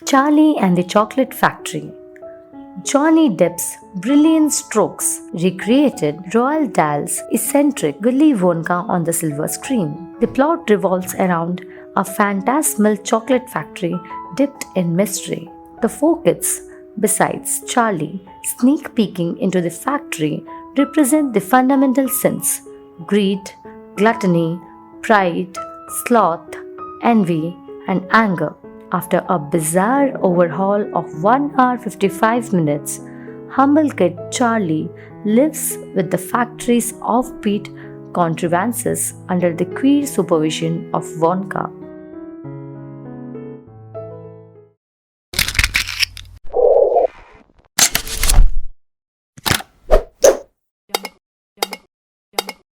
Charlie and the Chocolate Factory. Johnny Depp's brilliant strokes recreated Roald Dahl's eccentric Willy Wonka on the silver screen. The plot revolves around a phantasmal chocolate factory dipped in mystery. The four kids, besides Charlie, sneak peeking into the factory represent the fundamental sins: greed, gluttony, pride, sloth, envy, and anger. After a bizarre overhaul of 1 hour 55 minutes, humble kid Charlie lives with the factory's offbeat contrivances under the queer supervision of Wonka.